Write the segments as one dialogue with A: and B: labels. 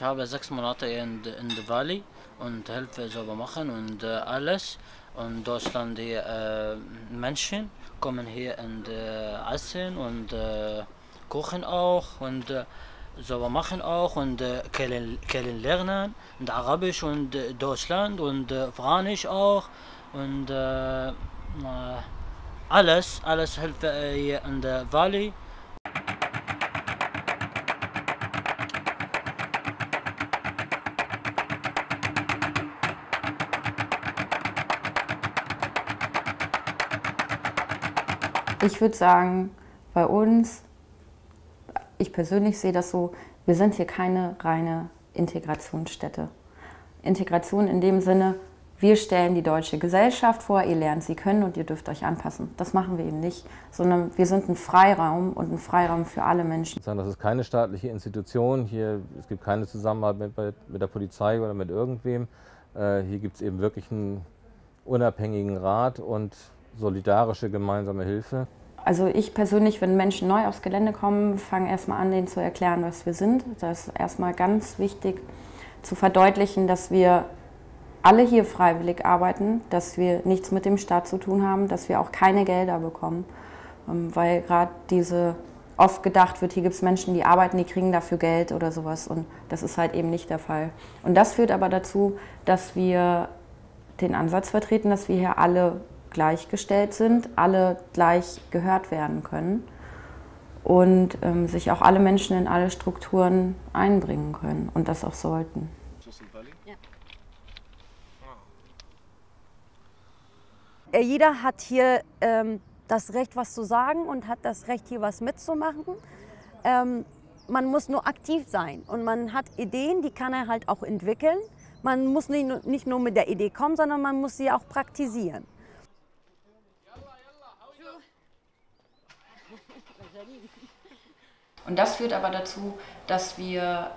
A: Ich habe 6 Monate in der Valley und helfe sauber machen und alles. Und Deutschland, die Menschen kommen hier und essen und kochen auch und sauber machen auch und Kellen lernen und Arabisch und Deutschland und Franisch auch und alles helfe hier in der Valley.
B: Ich würde sagen, bei uns, ich persönlich sehe das so, wir sind hier keine reine Integrationsstätte. Integration in dem Sinne, wir stellen die deutsche Gesellschaft vor, ihr lernt sie kennen und ihr dürft euch anpassen. Das machen wir eben nicht, sondern wir sind ein Freiraum und ein Freiraum für alle Menschen.
C: Das ist keine staatliche Institution, es gibt keine Zusammenarbeit mit der Polizei oder mit irgendwem. Hier gibt es eben wirklich einen unabhängigen Rat und solidarische gemeinsame Hilfe.
B: Also ich persönlich, wenn Menschen neu aufs Gelände kommen, fange erstmal an, denen zu erklären, was wir sind. Das ist erstmal ganz wichtig zu verdeutlichen, dass wir alle hier freiwillig arbeiten, dass wir nichts mit dem Staat zu tun haben, dass wir auch keine Gelder bekommen. Weil gerade oft gedacht wird, hier gibt es Menschen, die arbeiten, die kriegen dafür Geld oder sowas. Und das ist halt eben nicht der Fall. Und das führt aber dazu, dass wir den Ansatz vertreten, dass wir hier alle gleichgestellt sind, alle gleich gehört werden können und sich auch alle Menschen in alle Strukturen einbringen können und das auch sollten.
D: Ja. Jeder hat hier das Recht, was zu sagen und hat das Recht, hier was mitzumachen. Man muss nur aktiv sein und man hat Ideen, die kann er halt auch entwickeln. Man muss nicht nur mit der Idee kommen, sondern man muss sie auch praktizieren.
B: Und das führt aber dazu, dass wir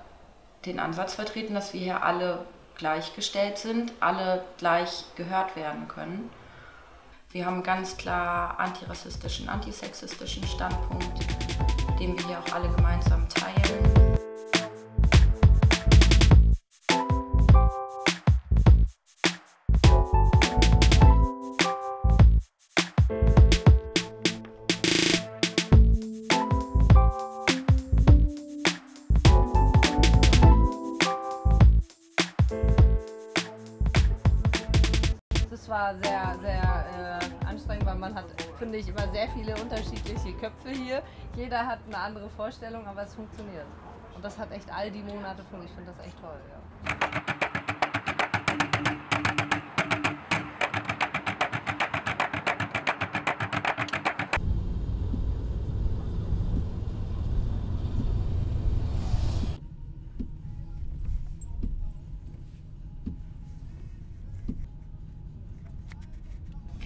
B: den Ansatz vertreten, dass wir hier alle gleichgestellt sind, alle gleich gehört werden können. Wir haben ganz klar antirassistischen, antisexistischen Standpunkt, den wir hier auch alle gemeinsam teilen.
E: Es war sehr, sehr anstrengend, weil man hat, finde ich, immer sehr viele unterschiedliche Köpfe hier. Jeder hat eine andere Vorstellung, aber es funktioniert. Und das hat echt all die Monate ich finde das echt toll. Ja.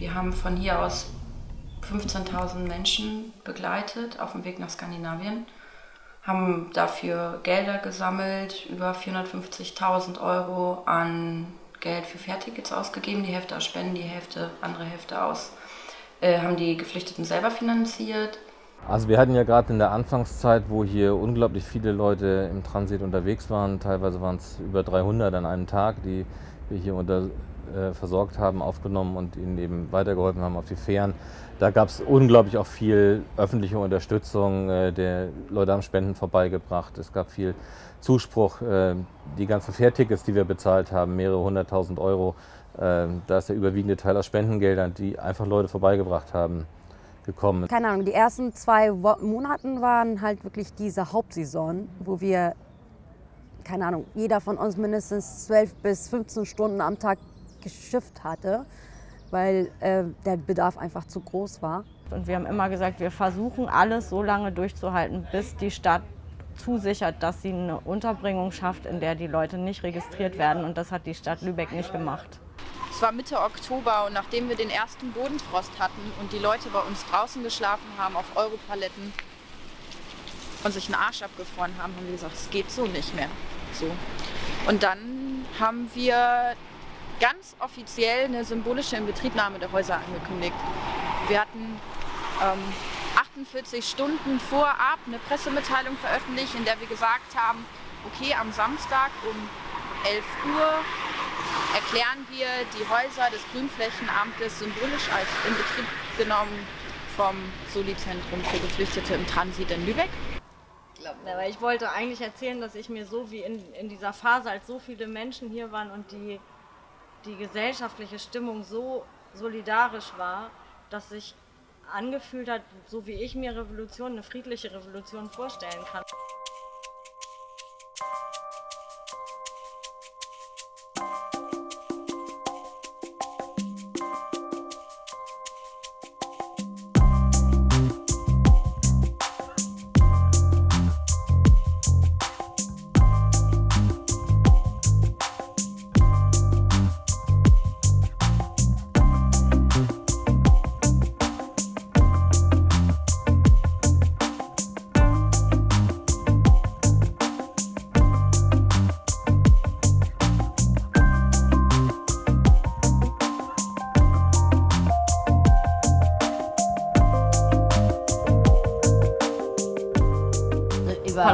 B: Wir haben von hier aus 15.000 Menschen begleitet auf dem Weg nach Skandinavien, haben dafür Gelder gesammelt, über 450.000 € an Geld für Fährtickets ausgegeben, die Hälfte aus Spenden, die andere Hälfte aus, haben die Geflüchteten selber finanziert.
C: Also wir hatten ja gerade in der Anfangszeit, wo hier unglaublich viele Leute im Transit unterwegs waren, teilweise waren es über 300 an einem Tag, die wir hier versorgt haben, aufgenommen und ihnen eben weitergeholfen haben auf die Fähren. Da gab es unglaublich auch viel öffentliche Unterstützung, der Leute haben Spenden vorbeigebracht, es gab viel Zuspruch, die ganzen Fährtickets, die wir bezahlt haben, mehrere 100.000 €, da ist der überwiegende Teil aus Spendengeldern, die einfach Leute vorbeigebracht haben, gekommen.
D: Keine Ahnung, die ersten 2 Monate waren halt wirklich diese Hauptsaison, wo wir, keine Ahnung, jeder von uns mindestens 12 bis 15 Stunden am Tag geschifft hatte, weil der Bedarf einfach zu groß war.
F: Und wir haben immer gesagt, wir versuchen alles so lange durchzuhalten, bis die Stadt zusichert, dass sie eine Unterbringung schafft, in der die Leute nicht registriert werden. Und das hat die Stadt Lübeck nicht gemacht.
G: Es war Mitte Oktober und nachdem wir den ersten Bodenfrost hatten und die Leute bei uns draußen geschlafen haben auf Europaletten und sich einen Arsch abgefroren haben, haben wir gesagt, es geht so nicht mehr. So. Und dann haben wir ganz offiziell eine symbolische Inbetriebnahme der Häuser angekündigt. Wir hatten 48 Stunden vorab eine Pressemitteilung veröffentlicht, in der wir gesagt haben, okay, am Samstag um 11 Uhr erklären wir, die Häuser des Grünflächenamtes symbolisch als in Betrieb genommen vom Soli-Zentrum für Geflüchtete im Transit in Lübeck.
F: Aber ich wollte eigentlich erzählen, dass ich mir so wie in dieser Phase, als so viele Menschen hier waren und die gesellschaftliche Stimmung so solidarisch war, dass sich angefühlt hat, so wie ich mir Revolution, eine friedliche Revolution vorstellen kann.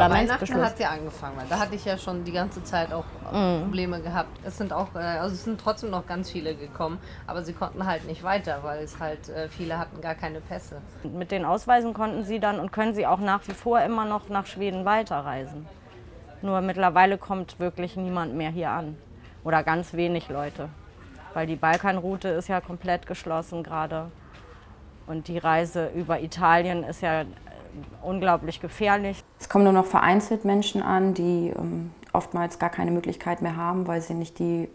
E: Weihnachten hat es ja angefangen, weil da hatte ich ja schon die ganze Zeit auch Probleme gehabt. Es sind trotzdem noch ganz viele gekommen, aber sie konnten halt nicht weiter, weil es halt viele hatten gar keine Pässe.
F: Mit den Ausweisen konnten sie dann und können sie auch nach wie vor immer noch nach Schweden weiterreisen. Nur mittlerweile kommt wirklich niemand mehr hier an oder ganz wenig Leute, weil die Balkanroute ist ja komplett geschlossen gerade und die Reise über Italien ist ja unglaublich gefährlich.
B: Es kommen nur noch vereinzelt Menschen an, die oftmals gar keine Möglichkeit mehr haben, weil sie nicht die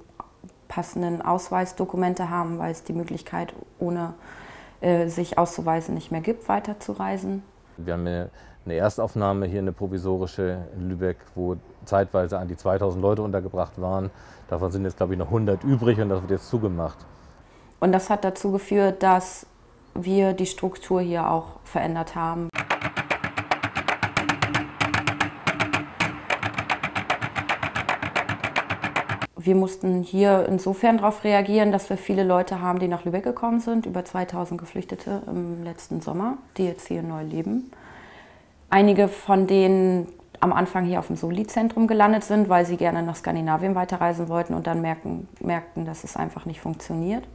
B: passenden Ausweisdokumente haben, weil es die Möglichkeit, ohne sich auszuweisen, nicht mehr gibt, weiterzureisen. Wir haben eine Erstaufnahme hier, eine provisorische in Lübeck, wo zeitweise an die 2000 Leute untergebracht waren. Davon sind jetzt, glaube ich, noch 100 übrig und das wird jetzt zugemacht. Und das hat dazu geführt, dass wir die Struktur hier auch verändert haben. Wir mussten hier insofern darauf reagieren, dass wir viele Leute haben, die nach Lübeck gekommen sind, über 2000 Geflüchtete im letzten Sommer, die jetzt hier neu leben. Einige von denen am Anfang hier auf dem Soli-Zentrum gelandet sind, weil sie gerne nach Skandinavien weiterreisen wollten und dann merkten, dass es einfach nicht funktioniert.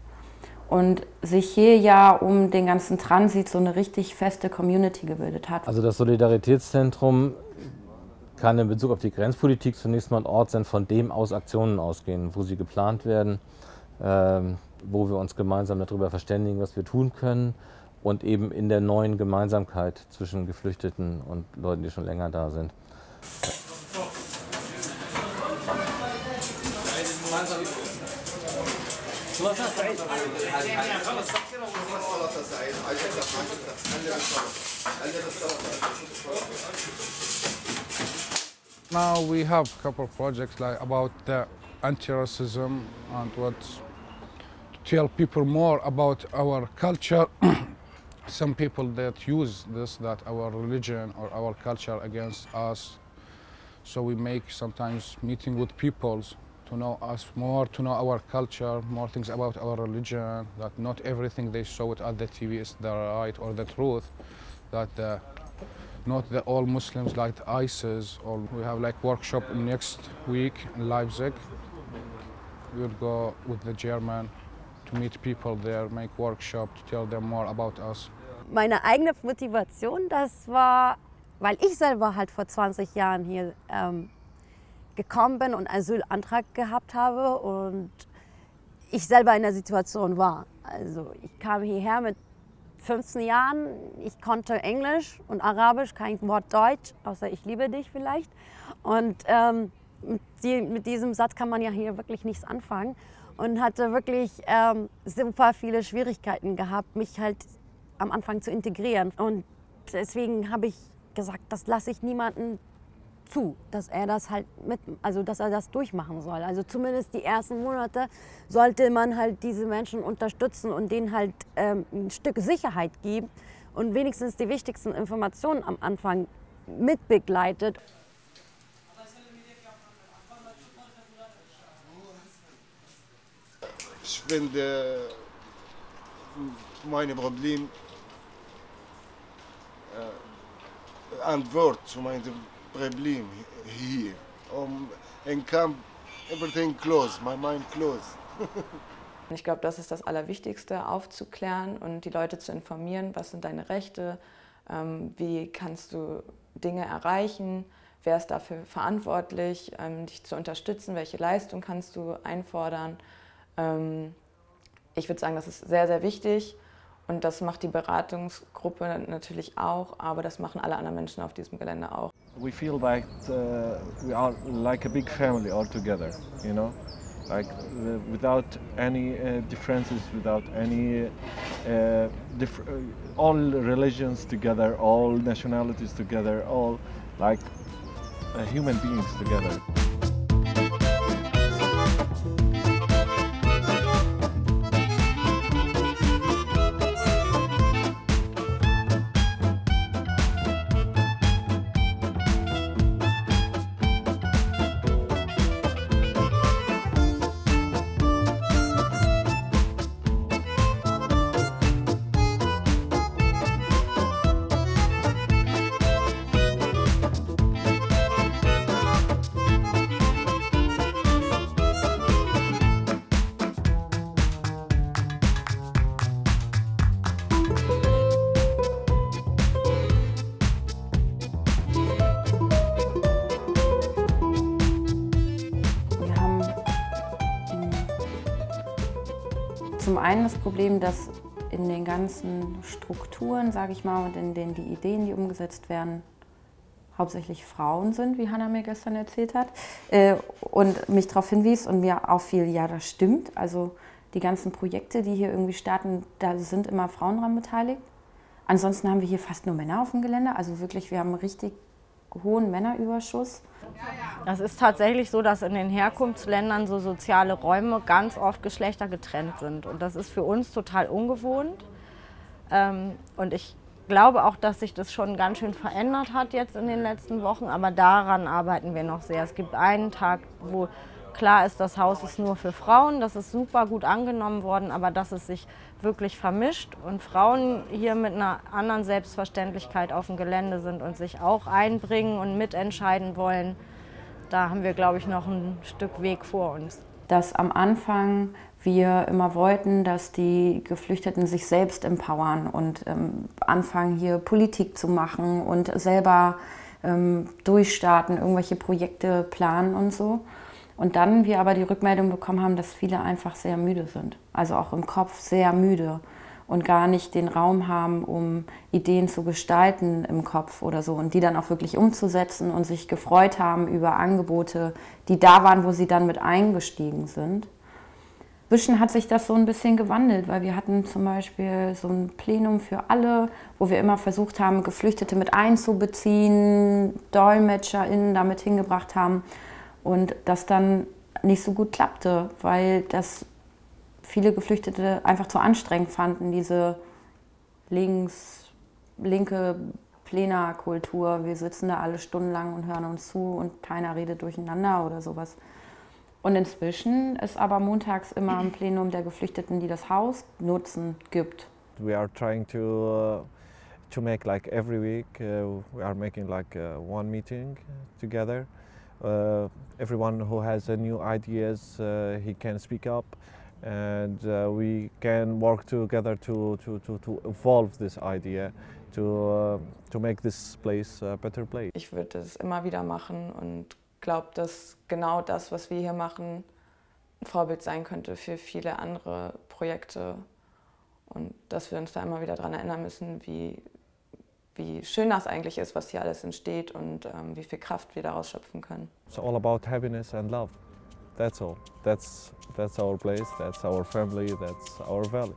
B: Und sich hier ja um den ganzen Transit so eine richtig feste Community gebildet hat. Also das Solidaritätszentrum kann in Bezug auf die Grenzpolitik zunächst mal ein Ort sein, von dem aus Aktionen ausgehen, wo sie geplant werden, wo wir uns gemeinsam darüber verständigen, was wir tun können und eben in der neuen Gemeinsamkeit zwischen Geflüchteten und Leuten, die schon länger da sind.
H: Now we have a couple of projects like about the anti-racism and what to tell people more about our culture. Some people that use this, that our religion or our culture against us. So we make sometimes meeting with people to know us more, to know our culture, more things about our religion, that not everything they show it at the TV is the right or the truth, that not all Muslims like ISIS. Or we have like workshop next week in Leipzig. We'll go with the German to meet people there, make workshop to tell them more about us.
D: Meine eigene Motivation, das war, weil ich selber halt vor 20 Jahren hier gekommen bin und Asylantrag gehabt habe und ich selber in der Situation war. Also ich kam hierher mit 15 Jahren, ich konnte Englisch und Arabisch, kein Wort Deutsch, außer ich liebe dich vielleicht. Und mit diesem Satz kann man ja hier wirklich nichts anfangen und hatte wirklich super viele Schwierigkeiten gehabt, mich halt am Anfang zu integrieren. Und deswegen habe ich gesagt, das lasse ich niemandem zu, dass er das halt dass er das durchmachen soll. Also zumindest die ersten Monate sollte man halt diese Menschen unterstützen und denen halt ein Stück Sicherheit geben und wenigstens die wichtigsten Informationen am Anfang mitbegleitet.
I: Ich finde, mein Problem Antwort zu meinem Problem hier in camp, everything closed, my mind closed.
J: Ich glaube, das ist das Allerwichtigste, aufzuklären und die Leute zu informieren, was sind deine Rechte, wie kannst du Dinge erreichen, wer ist dafür verantwortlich, dich zu unterstützen, welche Leistung kannst du einfordern. Ich würde sagen, das ist sehr, sehr wichtig und das macht die Beratungsgruppe natürlich auch, aber das machen alle anderen Menschen auf diesem Gelände auch.
K: We feel like we are like a big family all together, you know? Like without any differences, without any all religions together, all nationalities together, all like human beings together.
B: Zum einen das Problem, dass in den ganzen Strukturen, sage ich mal, und in den die Ideen, die umgesetzt werden, hauptsächlich Frauen sind, wie Hannah mir gestern erzählt hat, und mich darauf hinwies und mir auffiel, ja, das stimmt. Also die ganzen Projekte, die hier irgendwie starten, da sind immer Frauen dran beteiligt. Ansonsten haben wir hier fast nur Männer auf dem Gelände, also wirklich, wir haben einen richtig hohen Männerüberschuss.
F: Das ist tatsächlich so, dass in den Herkunftsländern so soziale Räume ganz oft geschlechtergetrennt sind. Und das ist für uns total ungewohnt. Und ich glaube auch, dass sich das schon ganz schön verändert hat jetzt in den letzten Wochen. Aber daran arbeiten wir noch sehr. Es gibt einen Tag, wo klar ist, das Haus ist nur für Frauen. Das ist super gut angenommen worden, aber dass es sich wirklich vermischt und Frauen hier mit einer anderen Selbstverständlichkeit auf dem Gelände sind und sich auch einbringen und mitentscheiden wollen, da haben wir, glaube ich, noch ein Stück Weg vor uns.
B: Dass am Anfang wir immer wollten, dass die Geflüchteten sich selbst empowern und anfangen, hier Politik zu machen und selber durchstarten, irgendwelche Projekte planen und so. Und dann wir aber die Rückmeldung bekommen haben, dass viele einfach sehr müde sind, also auch im Kopf sehr müde und gar nicht den Raum haben, um Ideen zu gestalten im Kopf oder so und die dann auch wirklich umzusetzen und sich gefreut haben über Angebote, die da waren, wo sie dann mit eingestiegen sind. Inzwischen hat sich das so ein bisschen gewandelt, weil wir hatten zum Beispiel so ein Plenum für alle, wo wir immer versucht haben, Geflüchtete mit einzubeziehen, DolmetscherInnen damit hingebracht haben. Und das dann nicht so gut klappte, weil das viele Geflüchtete einfach zu anstrengend fanden, diese linke Plenarkultur. Wir sitzen da alle stundenlang und hören uns zu und keiner redet durcheinander oder sowas. Und inzwischen ist aber montags immer ein Plenum der Geflüchteten, die das Haus nutzen, gibt.
K: We are trying to make like every week, we are making like one meeting together. Everyone who has new ideas, he can speak up, and we can work together to evolve this idea, to make this place a better place.
J: Ich würde es immer wieder machen und glaube, dass genau das, was wir hier machen, ein Vorbild sein könnte für viele andere Projekte und dass wir uns da immer wieder daran erinnern müssen, wie schön das eigentlich ist, was hier alles entsteht und wie viel Kraft wir daraus schöpfen können.
K: It's all about happiness and love. That's all. That's our place, that's our family, that's our valley.